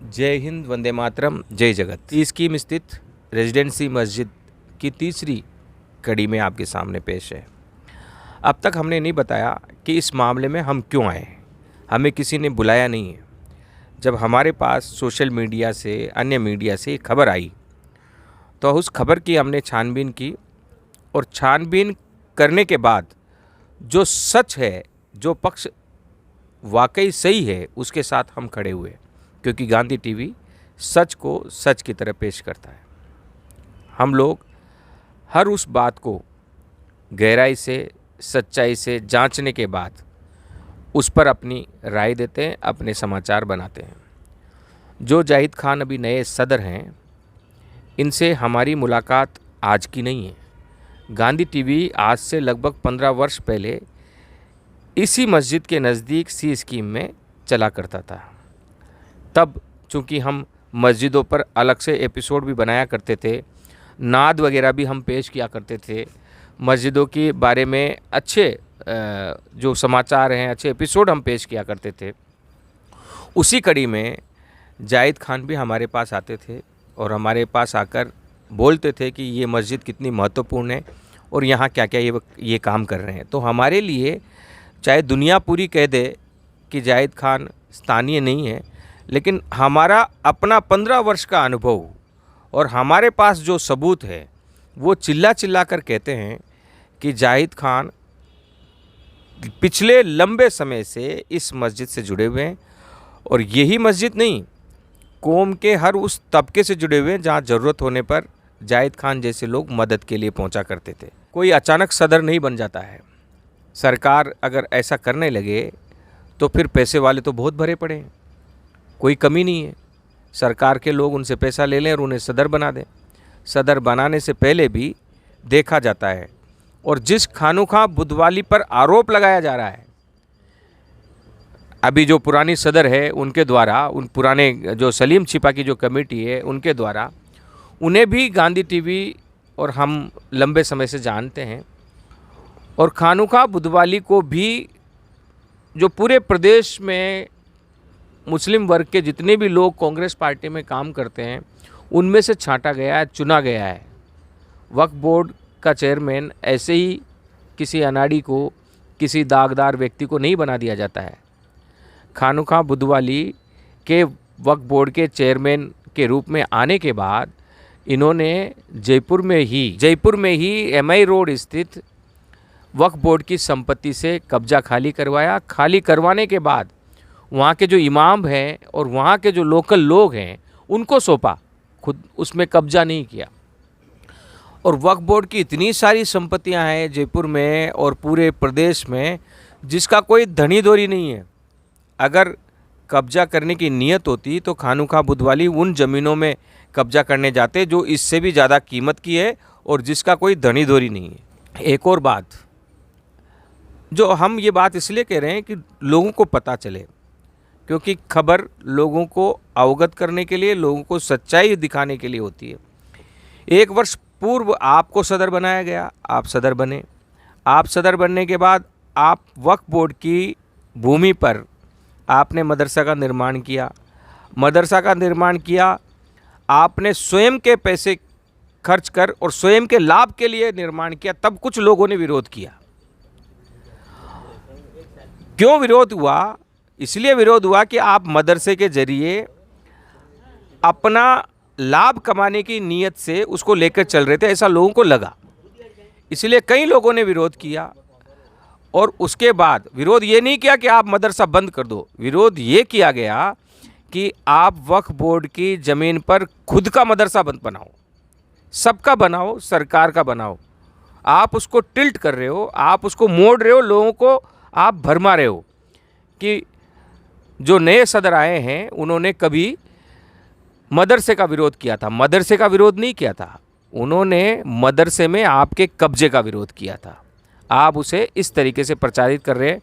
जय हिंद, वंदे मातरम, जय जगत। इस स्कीम स्थित रेजिडेंसी मस्जिद की तीसरी कड़ी में आपके सामने पेश है। अब तक हमने नहीं बताया कि इस मामले में हम क्यों आए। हमें किसी ने बुलाया नहीं है। जब हमारे पास सोशल मीडिया से, अन्य मीडिया से खबर आई तो उस खबर की हमने छानबीन की और छानबीन करने के बाद जो सच है, जो पक्ष वाकई सही है, उसके साथ हम खड़े हुए, क्योंकि गांधी टीवी सच को सच की तरह पेश करता है। हम लोग हर उस बात को गहराई से, सच्चाई से जांचने के बाद उस पर अपनी राय देते हैं, अपने समाचार बनाते हैं। जो जाहिद खान अभी नए सदर हैं, इनसे हमारी मुलाकात आज की नहीं है। गांधी टीवी आज से लगभग 15 वर्ष पहले इसी मस्जिद के नज़दीक सी स्कीम में चला करता था। तब चूँकि हम मस्जिदों पर अलग से एपिसोड भी बनाया करते थे, नाद वगैरह भी हम पेश किया करते थे, मस्जिदों के बारे में अच्छे जो समाचार हैं, अच्छे एपिसोड हम पेश किया करते थे। उसी कड़ी में जाहिद खान भी हमारे पास आते थे और हमारे पास आकर बोलते थे कि ये मस्जिद कितनी महत्वपूर्ण है और यहाँ क्या क्या ये काम कर रहे हैं। तो हमारे लिए चाहे दुनिया पूरी कह दे कि जाहिद खान स्थानीय नहीं है, लेकिन हमारा अपना 15 वर्ष का अनुभव और हमारे पास जो सबूत है वो चिल्ला चिल्ला कर कहते हैं कि जाहिद खान पिछले लंबे समय से इस मस्जिद से जुड़े हुए हैं। और यही मस्जिद नहीं, कौम के हर उस तबके से जुड़े हुए हैं जहाँ ज़रूरत होने पर जाहिद खान जैसे लोग मदद के लिए पहुँचा करते थे। कोई अचानक सदर नहीं बन जाता है। सरकार अगर ऐसा करने लगे तो फिर पैसे वाले तो बहुत भरे पड़े हैं, कोई कमी नहीं है। सरकार के लोग उनसे पैसा ले लें और उन्हें सदर बना दें। सदर बनाने से पहले भी देखा जाता है। और जिस खानुखा बुधवाली पर आरोप लगाया जा रहा है, अभी जो पुरानी सदर है उनके द्वारा, उन पुराने जो सलीम छिपा की जो कमेटी है उनके द्वारा, उन्हें भी गांधी टीवी और हम लंबे समय से जानते हैं। और खानुखा बुधवाली को भी जो पूरे प्रदेश में मुस्लिम वर्ग के जितने भी लोग कांग्रेस पार्टी में काम करते हैं उनमें से छांटा गया है, चुना गया है। वक्फ बोर्ड का चेयरमैन ऐसे ही किसी अनाड़ी को, किसी दागदार व्यक्ति को नहीं बना दिया जाता है। खानुखा बुधवाली के वक्फ बोर्ड के चेयरमैन के रूप में आने के बाद इन्होंने जयपुर में ही MI रोड स्थित वक्फ बोर्ड की संपत्ति से कब्जा खाली करवाया। खाली करवाने के बाद वहाँ के जो इमाम हैं और वहाँ के जो लोकल लोग हैं उनको सौंपा, खुद उसमें कब्जा नहीं किया। और वक्फ बोर्ड की इतनी सारी संपत्तियाँ हैं जयपुर में और पूरे प्रदेश में जिसका कोई धनी धोरी नहीं है। अगर कब्जा करने की नीयत होती तो खानुखा बुधवाली उन ज़मीनों में कब्जा करने जाते जो इससे भी ज़्यादा कीमत की है और जिसका कोई धनी धोरी नहीं है। एक और बात, जो हम ये बात इसलिए कह रहे हैं कि लोगों को पता चले, क्योंकि खबर लोगों को अवगत करने के लिए, लोगों को सच्चाई दिखाने के लिए होती है। 1 वर्ष पूर्व आपको सदर बनाया गया, आप सदर बने। आप सदर बनने के बाद आप वक्फ बोर्ड की भूमि पर आपने मदरसा का निर्माण किया। मदरसा का निर्माण किया आपने स्वयं के पैसे खर्च कर और स्वयं के लाभ के लिए निर्माण किया। तब कुछ लोगों ने विरोध किया। क्यों विरोध हुआ? इसलिए विरोध हुआ कि आप मदरसे के जरिए अपना लाभ कमाने की नीयत से उसको लेकर चल रहे थे, ऐसा लोगों को लगा। इसलिए कई लोगों ने विरोध किया। और उसके बाद विरोध ये नहीं किया कि आप मदरसा बंद कर दो, विरोध ये किया गया कि आप वक्फ बोर्ड की ज़मीन पर खुद का मदरसा बंद बनाओ, सबका बनाओ, सरकार का बनाओ। आप उसको टिल्ट कर रहे हो, आप उसको मोड़ रहे हो, लोगों को आप भरमा रहे हो कि जो नए सदर आए हैं उन्होंने कभी मदरसे का विरोध किया था। मदरसे का विरोध नहीं किया था, उन्होंने मदरसे में आपके कब्जे का विरोध किया था। आप उसे इस तरीके से प्रचारित कर रहे हैं।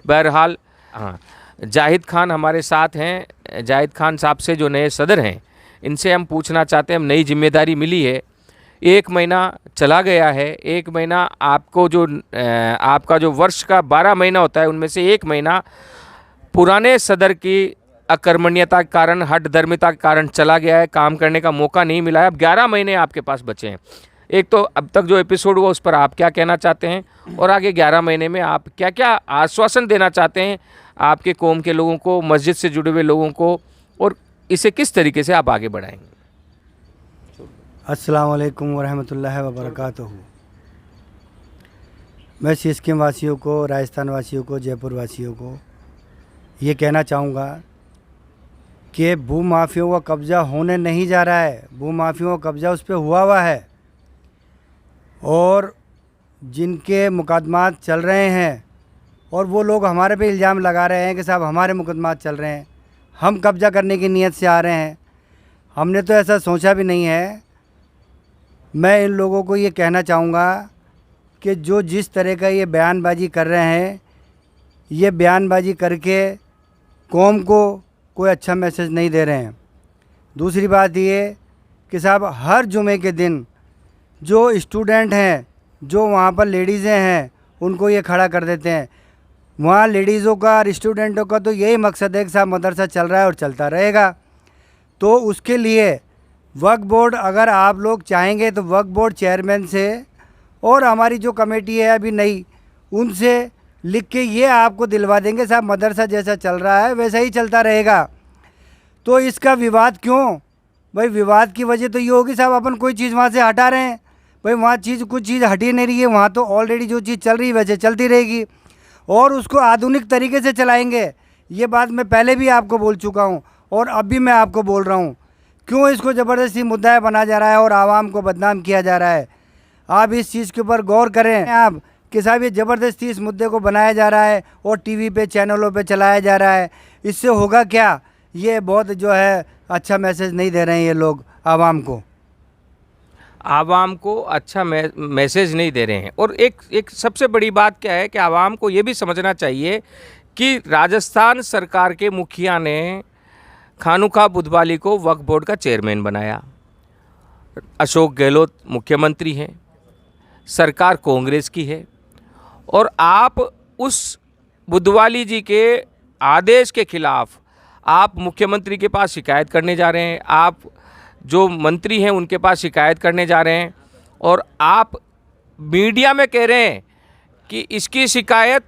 बहरहाल, हाँ, जाहिद खान हमारे साथ हैं। जाहिद खान साहब से, जो नए सदर हैं, इनसे हम पूछना चाहते हैं, हम नई जिम्मेदारी मिली है, 1 महीना चला गया है। 1 महीना आपको जो आपका जो वर्ष का 12 महीना होता है उनमें से 1 महीना पुराने सदर की अकर्मण्यता के कारण, हठ धर्मिता के कारण चला गया है, काम करने का मौका नहीं मिला है। अब 11 महीने आपके पास बचे हैं। एक तो अब तक जो एपिसोड हुआ उस पर आप क्या कहना चाहते हैं, और आगे 11 महीने में आप क्या क्या आश्वासन देना चाहते हैं आपके कौम के लोगों को, मस्जिद से जुड़े हुए लोगों को, और इसे किस तरीके से आप आगे बढ़ाएंगे? अस्सलाम वालेकुम वरहमतुल्लाहि वबरकातुहू। मैं सिक्किम वासियों को, राजस्थान वासियों को, जयपुर वासियों को ये कहना चाहूँगा कि भूमाफियों का कब्ज़ा होने नहीं जा रहा है। भूमाफियों का कब्ज़ा उस पर हुआ है, और जिनके मुकदमात चल रहे हैं और वो लोग हमारे पे इल्ज़ाम लगा रहे हैं कि साहब हमारे मुकदमात चल रहे हैं, हम कब्ज़ा करने की नीयत से आ रहे हैं। हमने तो ऐसा सोचा भी नहीं है। मैं इन लोगों को ये कहना चाहूँगा कि जो जिस तरह का ये बयानबाजी कर रहे हैं, ये बयानबाजी करके कौम को कोई अच्छा मैसेज नहीं दे रहे हैं। दूसरी बात ये कि साहब हर जुमे के दिन जो स्टूडेंट हैं, जो वहाँ पर लेडीज़ें हैं, उनको ये खड़ा कर देते हैं। वहाँ लेडीज़ों का और स्टूडेंटों का तो यही मकसद है कि साहब मदरसा चल रहा है और चलता रहेगा। तो उसके लिए वक्फ बोर्ड, अगर आप लोग चाहेंगे तो वक्फ बोर्ड चेयरमैन से और हमारी जो कमेटी है अभी नई, उनसे लिख के ये आपको दिलवा देंगे साहब मदरसा जैसा चल रहा है वैसा ही चलता रहेगा। तो इसका विवाद क्यों? भाई विवाद की वजह तो ये होगी साहब अपन कोई चीज़ वहाँ से हटा रहे हैं। भाई वहाँ कुछ चीज़ हटी नहीं रही है, वहाँ तो ऑलरेडी जो चीज़ चल रही है वैसे चलती रहेगी, और उसको आधुनिक तरीके से चलाएंगे। ये बात मैं पहले भी आपको बोल चुका हूँ और अब भी मैं आपको बोल रहा हूँ। क्यों इसको ज़बरदस्ती मुद्दा बना जा रहा है और आवाम को बदनाम किया जा रहा है? आप इस चीज़ के ऊपर गौर करें आप कि साहब ये ज़बरदस्ती इस मुद्दे को बनाया जा रहा है और टीवी पे, चैनलों पे चलाया जा रहा है। इससे होगा क्या? ये बहुत जो है अच्छा मैसेज नहीं दे रहे हैं ये लोग आवाम को अच्छा मैसेज नहीं दे रहे हैं। और एक सबसे बड़ी बात क्या है कि आवाम को ये भी समझना चाहिए कि राजस्थान सरकार के मुखिया ने खानुखा बुधवाली को वक्फ बोर्ड का चेयरमैन बनाया। अशोक गहलोत मुख्यमंत्री हैं, सरकार कांग्रेस की है, और आप उस बुधवाली जी के आदेश के खिलाफ आप मुख्यमंत्री के पास शिकायत करने जा रहे हैं, आप जो मंत्री हैं उनके पास शिकायत करने जा रहे हैं, और आप मीडिया में कह रहे हैं कि इसकी शिकायत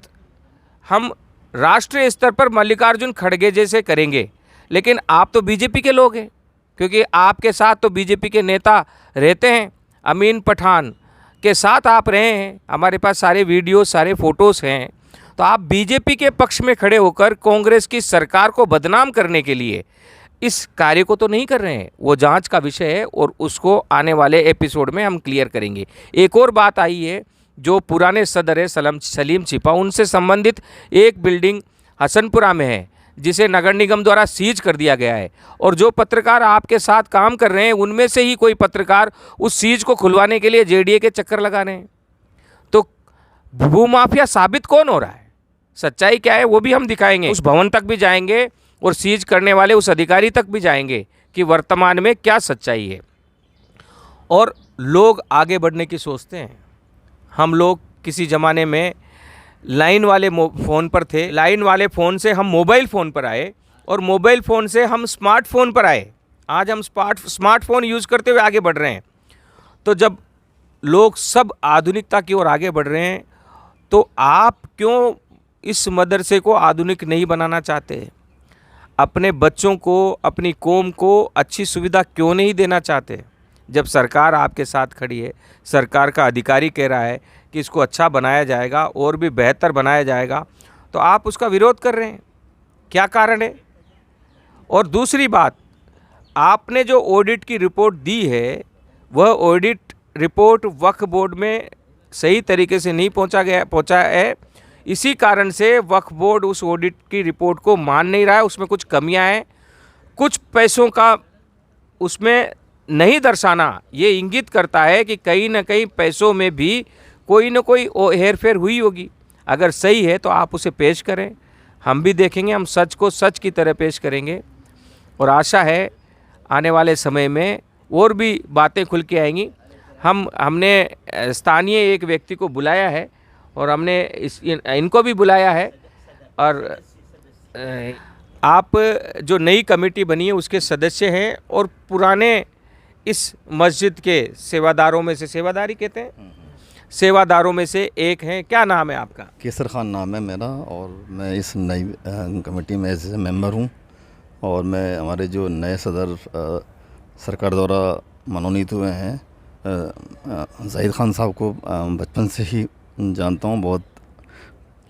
हम राष्ट्रीय स्तर पर मल्लिकार्जुन खड़गे जैसे करेंगे। लेकिन आप तो बीजेपी के लोग हैं, क्योंकि आपके साथ तो बीजेपी के नेता रहते हैं। अमीन पठान के साथ आप रहे हैं, हमारे पास सारे वीडियो, सारे फ़ोटोज़ हैं। तो आप बीजेपी के पक्ष में खड़े होकर कांग्रेस की सरकार को बदनाम करने के लिए इस कार्य को तो नहीं कर रहे हैं। वो जांच का विषय है और उसको आने वाले एपिसोड में हम क्लियर करेंगे। एक और बात आई है, जो पुराने सदर है सलीम छिपा, उनसे संबंधित एक बिल्डिंग हसनपुरा में है जिसे नगर निगम द्वारा सीज कर दिया गया है, और जो पत्रकार आपके साथ काम कर रहे हैं उनमें से ही कोई पत्रकार उस सीज को खुलवाने के लिए जेडीए के चक्कर लगा रहे हैं। तो भूमाफिया साबित कौन हो रहा है, सच्चाई क्या है वो भी हम दिखाएंगे। उस भवन तक भी जाएंगे और सीज करने वाले उस अधिकारी तक भी जाएंगे कि वर्तमान में क्या सच्चाई है। और लोग आगे बढ़ने की सोचते हैं। हम लोग किसी ज़माने में लाइन वाले फ़ोन पर थे, लाइन वाले फ़ोन से हम मोबाइल फ़ोन पर आए, और मोबाइल फ़ोन से हम स्मार्टफोन पर आए। आज हम स्मार्टफोन यूज़ करते हुए आगे बढ़ रहे हैं। तो जब लोग सब आधुनिकता की ओर आगे बढ़ रहे हैं, तो आप क्यों इस मदरसे को आधुनिक नहीं बनाना चाहते? अपने बच्चों को, अपनी कौम को अच्छी सुविधा क्यों नहीं देना चाहते? जब सरकार आपके साथ खड़ी है, सरकार का अधिकारी कह रहा है कि इसको अच्छा बनाया जाएगा और भी बेहतर बनाया जाएगा, तो आप उसका विरोध कर रहे हैं, क्या कारण है? और दूसरी बात, आपने जो ऑडिट की रिपोर्ट दी है, वह ऑडिट रिपोर्ट वक्फ बोर्ड में सही तरीके से नहीं पहुंचा है। इसी कारण से वक्फ बोर्ड उस ऑडिट की रिपोर्ट को मान नहीं रहा है। उसमें कुछ कमियां हैं, कुछ पैसों का उसमें नहीं दर्शाना ये इंगित करता है कि कहीं ना कहीं पैसों में भी कोई ना कोई हेरफेर हुई होगी। अगर सही है तो आप उसे पेश करें, हम भी देखेंगे, हम सच को सच की तरह पेश करेंगे। और आशा है आने वाले समय में और भी बातें खुल के आएंगी। हमने स्थानीय एक व्यक्ति को बुलाया है और हमने इनको भी बुलाया है, और आप जो नई कमेटी बनी है उसके सदस्य हैं और पुराने इस मस्जिद के सेवादारों में से, सेवादारी कहते हैं, सेवादारों में से एक हैं। क्या नाम है आपका? केसर खान नाम है मेरा, और मैं इस नई कमेटी में एज ए मेंबर हूँ। और मैं हमारे जो नए सदर सरकार द्वारा मनोनीत हुए हैं जाहिद खान साहब को बचपन से ही जानता हूँ। बहुत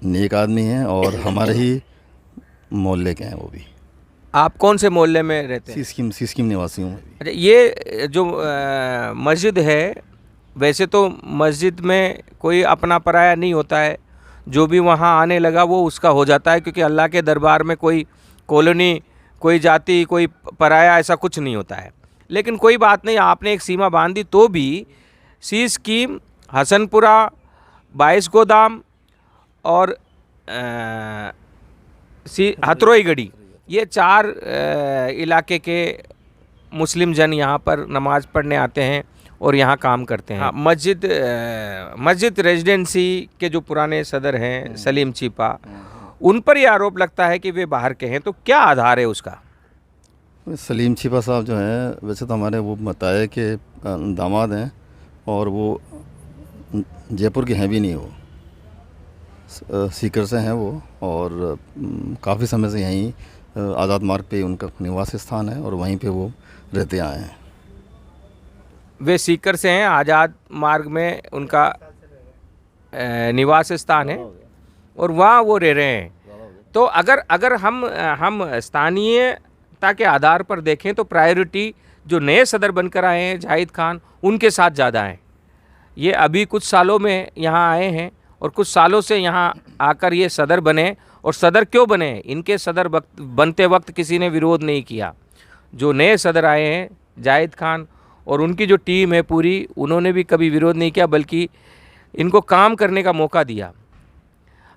नेक आदमी हैं और हमारे ही मोहल्ले के हैं वो भी। आप कौन से मोहल्ले में रहते हैं? सीस्कीम निवासी हूँ। अच्छा, ये जो मस्जिद है, वैसे तो मस्जिद में कोई अपना पराया नहीं होता है, जो भी वहाँ आने लगा वो उसका हो जाता है, क्योंकि अल्लाह के दरबार में कोई कॉलोनी, कोई जाति, कोई पराया ऐसा कुछ नहीं होता है। लेकिन कोई बात नहीं, आपने एक सीमा बांध दी तो भी सीस्कीम, हसनपुरा, 22 गोदाम और हथरोई गढ़ी, ये 4 इलाके के मुस्लिम जन यहाँ पर नमाज़ पढ़ने आते हैं और यहाँ काम करते हैं। मस्जिद रेजिडेंसी के जो पुराने सदर हैं सलीम छिपा, उन पर यह आरोप लगता है कि वे बाहर के हैं, तो क्या आधार है उसका? सलीम छिपा साहब जो हैं, वैसे तो हमारे वो बताया कि दामाद हैं, और वो जयपुर के हैं भी नहीं, वो सीकर से हैं वो, और काफ़ी समय से यहीं आज़ाद मार्ग पे उनका निवास स्थान है और वहीं पे वो रहते आए हैं। वे सीकर से हैं, आज़ाद मार्ग में उनका निवास स्थान है और वहाँ वो रह रहे हैं। तो अगर हम स्थानीयता के आधार पर देखें तो प्रायोरिटी जो नए सदर बनकर आए हैं जाहिद खान, उनके साथ ज़्यादा है। ये अभी कुछ सालों में यहाँ आए हैं और कुछ सालों से यहाँ आकर ये सदर बने। और सदर क्यों बने? इनके सदर बनते वक्त किसी ने विरोध नहीं किया। जो नए सदर आए हैं जाहिद खान और उनकी जो टीम है पूरी, उन्होंने भी कभी विरोध नहीं किया, बल्कि इनको काम करने का मौका दिया।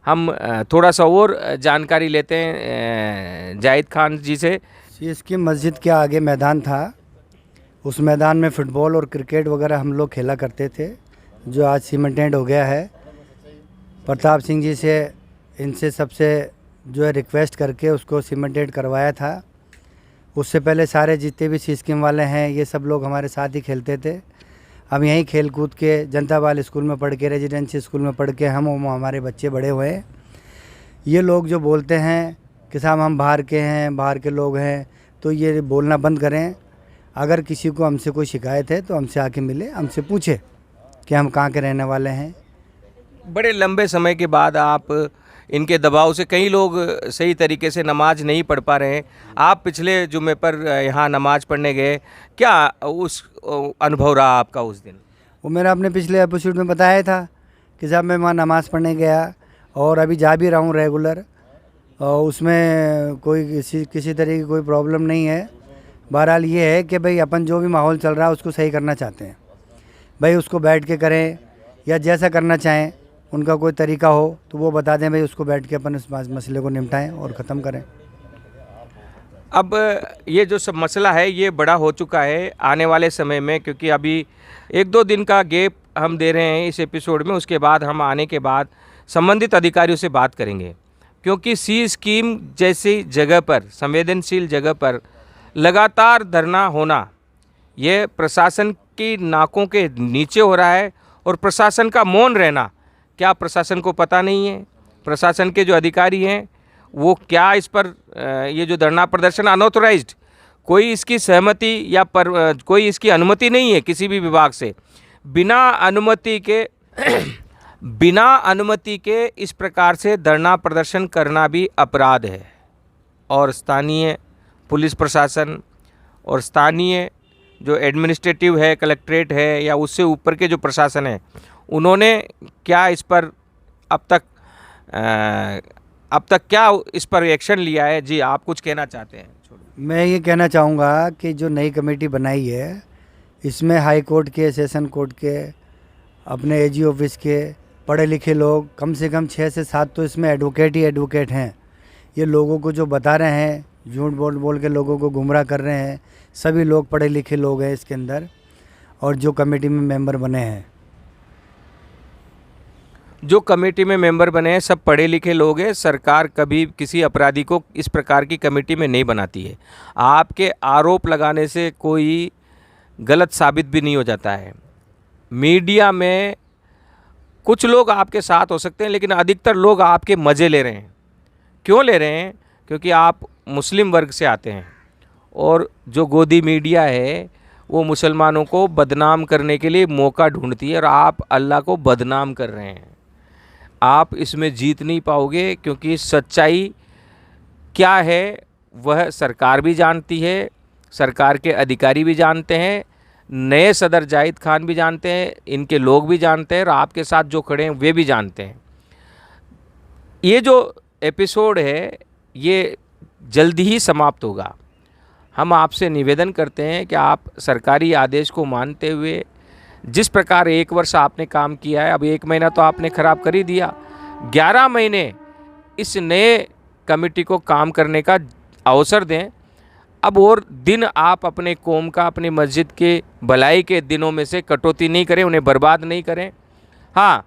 हम थोड़ा सा और जानकारी लेते हैं जाहिद खान जी से। इसकी मस्जिद के आगे मैदान था, उस मैदान में फ़ुटबॉल और क्रिकेट वगैरह हम लोग खेला करते थे, जो आज सीमेंटेड हो गया है। प्रताप सिंह जी से, इनसे सबसे जो है रिक्वेस्ट करके उसको सीमेंटेड करवाया था। उससे पहले सारे जितने भी सीस्कीम वाले हैं ये सब लोग हमारे साथ ही खेलते थे। हम यहीं खेल कूद के जनता बाल स्कूल में पढ़ के, रेजिडेंसी स्कूल में पढ़ के हमारे बच्चे बड़े हुए हैं। ये लोग जो बोलते हैं कि साहब हम बाहर के हैं, बाहर के लोग हैं, तो ये बोलना बंद करें। अगर किसी को हमसे कोई शिकायत है तो हमसे आके मिले, हमसे पूछे कि हम कहाँ के रहने वाले हैं। बड़े लंबे समय के बाद आप इनके दबाव से, कई लोग सही तरीके से नमाज नहीं पढ़ पा रहे हैं। आप पिछले जुमे पर यहाँ नमाज पढ़ने गए, क्या उस अनुभव रहा आपका उस दिन? वो मेरा अपने पिछले एपिसोड में बताया था कि साहब मैं वहाँ नमाज़ पढ़ने गया और अभी जा भी रहा हूँ रेगुलर, और उसमें कोई किसी तरह की कोई प्रॉब्लम नहीं है। बहरहाल ये है कि भाई अपन जो भी माहौल चल रहा है उसको सही करना चाहते हैं, भाई उसको बैठ के करें या जैसा करना चाहें, उनका कोई तरीका हो तो वो बता दें, भाई उसको बैठ के अपन इस मसले को निपटाएं और ख़त्म करें। अब ये जो सब मसला है ये बड़ा हो चुका है आने वाले समय में, क्योंकि अभी 1-2 दिन का गैप हम दे रहे हैं इस एपिसोड में। उसके बाद हम आने के बाद संबंधित अधिकारियों से बात करेंगे, क्योंकि सीस्कीम जैसी जगह पर, संवेदनशील जगह पर लगातार धरना होना, ये प्रशासन की नाकों के नीचे हो रहा है। और प्रशासन का मौन रहना, क्या प्रशासन को पता नहीं है? प्रशासन के जो अधिकारी हैं वो क्या इस पर ये जो धरना प्रदर्शन अनऑथोराइज्ड, कोई इसकी सहमति या कोई इसकी अनुमति नहीं है किसी भी विभाग से, बिना अनुमति के इस प्रकार से धरना प्रदर्शन करना भी अपराध है। और स्थानीय पुलिस प्रशासन और स्थानीय जो एडमिनिस्ट्रेटिव है, कलेक्ट्रेट है, या उससे ऊपर के जो प्रशासन है, उन्होंने क्या इस पर अब तक क्या इस पर एक्शन लिया है? जी, आप कुछ कहना चाहते हैं? मैं ये कहना चाहूँगा कि जो नई कमेटी बनाई है, इसमें हाई कोर्ट के, सेशन कोर्ट के, अपने एजी ऑफिस के पढ़े लिखे लोग, कम से कम 6 से 7 तो इसमें एडवोकेट ही एडवोकेट हैं। ये लोगों को जो बता रहे हैं, झूठ बोल के लोगों को गुमराह कर रहे हैं, सभी लोग पढ़े लिखे लोग हैं इसके अंदर, और जो कमेटी में मेंबर बने हैं। जो कमेटी में मेंबर बने हैं सब पढ़े लिखे लोग हैं। सरकार कभी किसी अपराधी को इस प्रकार की कमेटी में नहीं बनाती है। आपके आरोप लगाने से कोई गलत साबित भी नहीं हो जाता है। मीडिया में कुछ लोग आपके साथ हो सकते हैं, लेकिन अधिकतर लोग आपके मज़े ले रहे हैं। क्यों ले रहे हैं? क्योंकि आप मुस्लिम वर्ग से आते हैं और जो गोदी मीडिया है वो मुसलमानों को बदनाम करने के लिए मौका ढूंढती है और आप अल्लाह को बदनाम कर रहे हैं। आप इसमें जीत नहीं पाओगे, क्योंकि सच्चाई क्या है वह सरकार भी जानती है, सरकार के अधिकारी भी जानते हैं, नए सदर जाहिद खान भी जानते हैं, इनके लोग भी जानते हैं और आपके साथ जो खड़े हैं वे भी जानते हैं। ये जो एपिसोड है ये जल्दी ही समाप्त होगा। हम आपसे निवेदन करते हैं कि आप सरकारी आदेश को मानते हुए, जिस प्रकार 1 वर्ष आपने काम किया है, अब 1 महीना तो आपने ख़राब कर ही दिया, 11 महीने इस नए कमेटी को काम करने का अवसर दें। अब और दिन आप अपने कौम का, अपनी मस्जिद के भलाई के दिनों में से कटौती नहीं करें, उन्हें बर्बाद नहीं करें। हाँ,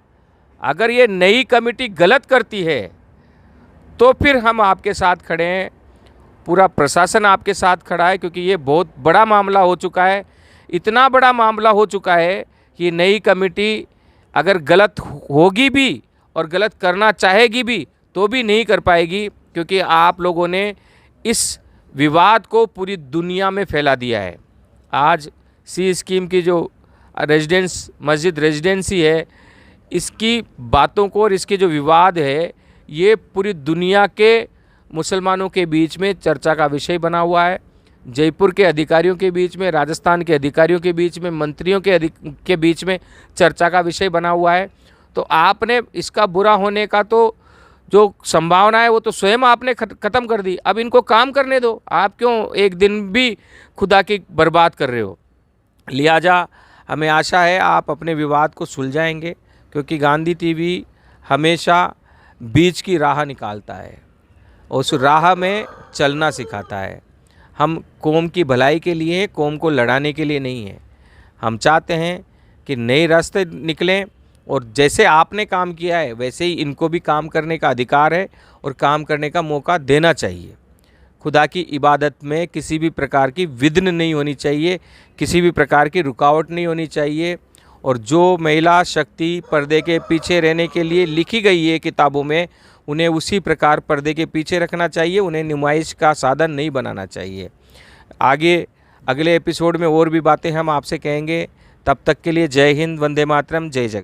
अगर ये नई कमेटी गलत करती है तो फिर हम आपके साथ खड़े हैं, पूरा प्रशासन आपके साथ खड़ा है, क्योंकि ये बहुत बड़ा मामला हो चुका है। इतना बड़ा मामला हो चुका है कि नई कमेटी अगर गलत होगी भी और गलत करना चाहेगी भी तो भी नहीं कर पाएगी, क्योंकि आप लोगों ने इस विवाद को पूरी दुनिया में फैला दिया है। आज सी स्कीम की जो मस्जिद रेजिडेंसी है, इसकी बातों को और इसके जो विवाद है ये पूरी दुनिया के मुसलमानों के बीच में चर्चा का विषय बना हुआ है। जयपुर के अधिकारियों के बीच में, राजस्थान के अधिकारियों के बीच में, मंत्रियों के बीच में चर्चा का विषय बना हुआ है। तो आपने इसका बुरा होने का तो जो संभावना है वो तो स्वयं आपने ख़त्म कर दी। अब इनको काम करने दो। आप क्यों एक दिन भी खुदा की बर्बाद कर रहे हो? लिहाजा हमें आशा है आप अपने विवाद को सुलझाएंगे, क्योंकि गांधी टीवी हमेशा बीच की राह निकालता है, उस राह में चलना सिखाता है। हम कौम की भलाई के लिए हैं, कौम को लड़ाने के लिए नहीं है। हम चाहते हैं कि नए रास्ते निकलें और जैसे आपने काम किया है वैसे ही इनको भी काम करने का अधिकार है और काम करने का मौका देना चाहिए। खुदा की इबादत में किसी भी प्रकार की विघ्न नहीं होनी चाहिए, किसी भी प्रकार की रुकावट नहीं होनी चाहिए। और जो महिला शक्ति पर्दे के पीछे रहने के लिए लिखी गई है किताबों में, उन्हें उसी प्रकार पर्दे के पीछे रखना चाहिए, उन्हें नुमाइश का साधन नहीं बनाना चाहिए। आगे अगले एपिसोड में और भी बातें हम आपसे कहेंगे। तब तक के लिए जय हिंद, वंदे मातरम, जय जगत।